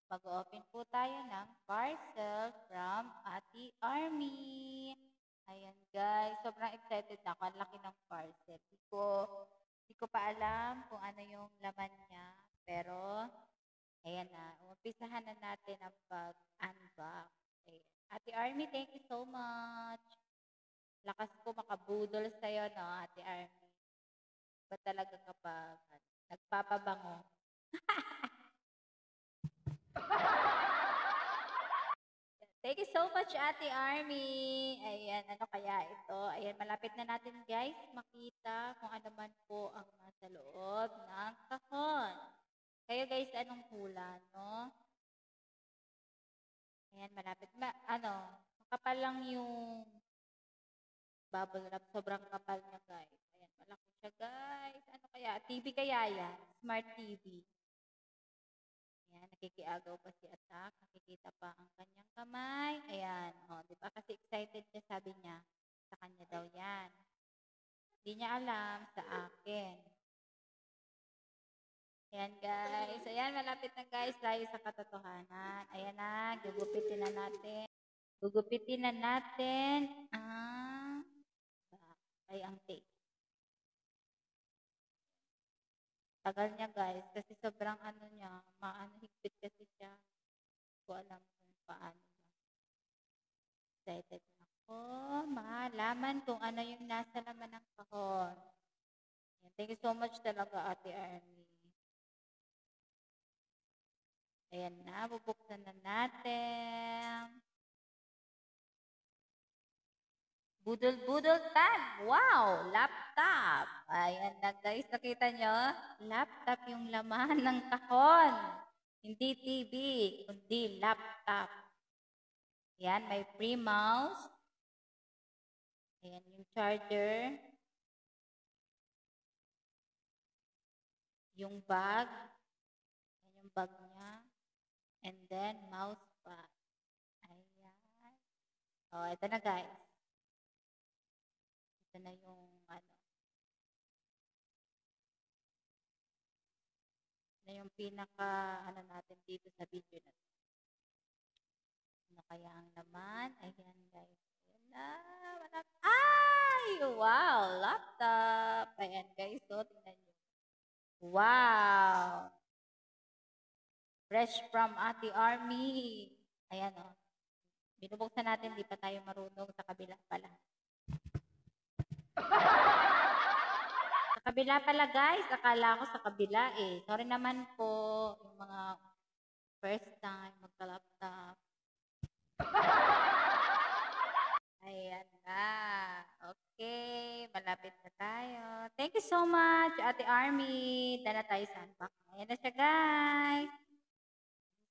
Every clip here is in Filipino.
Mag-open po tayo ng parcel from Ate Army. Ayan guys, sobrang excited na ako. Ang laki ng parcel. Di ko pa alam kung ano yung laman niya. Pero, ayan na. Umpisahan na natin ang pag-unbox. Ate Army, thank you so much. Lakas ko makabudol sa'yo, no, Ate Army. Ba talaga kapag nagpapabango? Thank you so much, Ate Army. Ayan, ano kaya ito? Ayan, malapit na natin guys makita kung ano man po ang nasa loob ng kahon. Kayo guys, anong hula, no? Ayan, malapit. Makapal lang yung bubble wrap. Sobrang kapal niya guys. Ayan, malaki siya guys. Ano kaya? TV kaya yan? Smart TV. Ayan, nakikiagaw pa si Atak. Nakikita pa ang kanyang kamay. Ayan, di ba? Kasi excited siya, sabi niya. Sa kanya daw yan. Hindi niya alam sa akin. Ayan, guys. Ayan, malapit na guys tayo sa katotohanan. Ayan na, gugupitin na natin. Gugupitin na natin ang tape. Tagal niya guys, kasi sobrang niya, higpit kasi siya. Hindi ko alam kung paano. Excited na ako malaman kung ano yung nasa laman ng kahon. Thank you so much talaga, Ate Army. Ayan na, bubuksan na natin. Budol-budol tag. Wow! Laptop. Ayan na guys, nakita nyo? Laptop yung laman ng kahon. Hindi TV, kundi laptop. Ayan, may free mouse. Ayan yung charger. Yung bag. Ayan yung bag niya. And then, mouse pad. Ayan. Ito na guys. Ito na yung na yung pinaka natin dito sa video na to. Ano kaya ang laman? Ayan guys. Ayan na. Ay! Wow! Laptop! Ayan guys. So, tingnan nyo. Wow! Fresh from Ate Army. Ayan o. Binubuksan natin. Di pa tayo marunong. Sa kabila pala. Sa kabila pala guys. Akala ko sa kabila eh. Sorry naman po. Yung mga first time magka-laptop. Ayan na. Okay. Malapit na tayo. Thank you so much, Ate Army. Dala tayo sa unbox. Ayan na siya guys.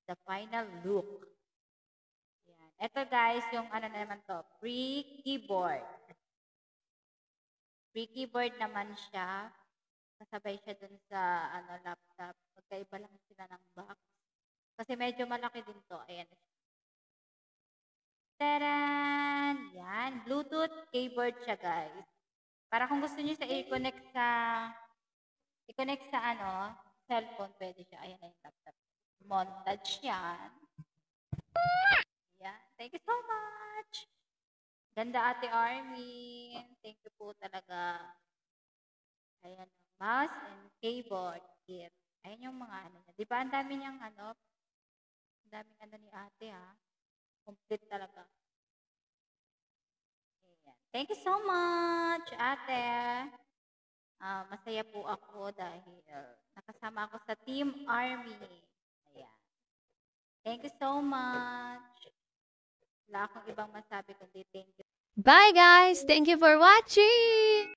The final look. Ayan. Ito guys, yung na naman to. Free keyboard. Free keyboard naman siya. Kasabay siya dun sa laptop. Magkaiba lang sila ng box. Kasi medyo malaki din to. Ayan. Taran! Yan. Bluetooth keyboard siya, guys. Para kung gusto niyo i-connect sa cellphone, pwede siya. Ayan na yung laptop. Montage yan. Ayan. Thank you so much. Ganda, Ate Army. Thank you po talaga. Ayan. Mouse and keyboard kit. Ayan yung mga niya. Di ba ang dami niyang ang daming ni ate Complete talaga. Ayan. Thank you so much, ate. Masaya po ako dahil nakasama ako sa Team Army. Ayan. Thank you so much. Wala akong ibang masabi kundi thank you. Bye guys! Thank you for watching!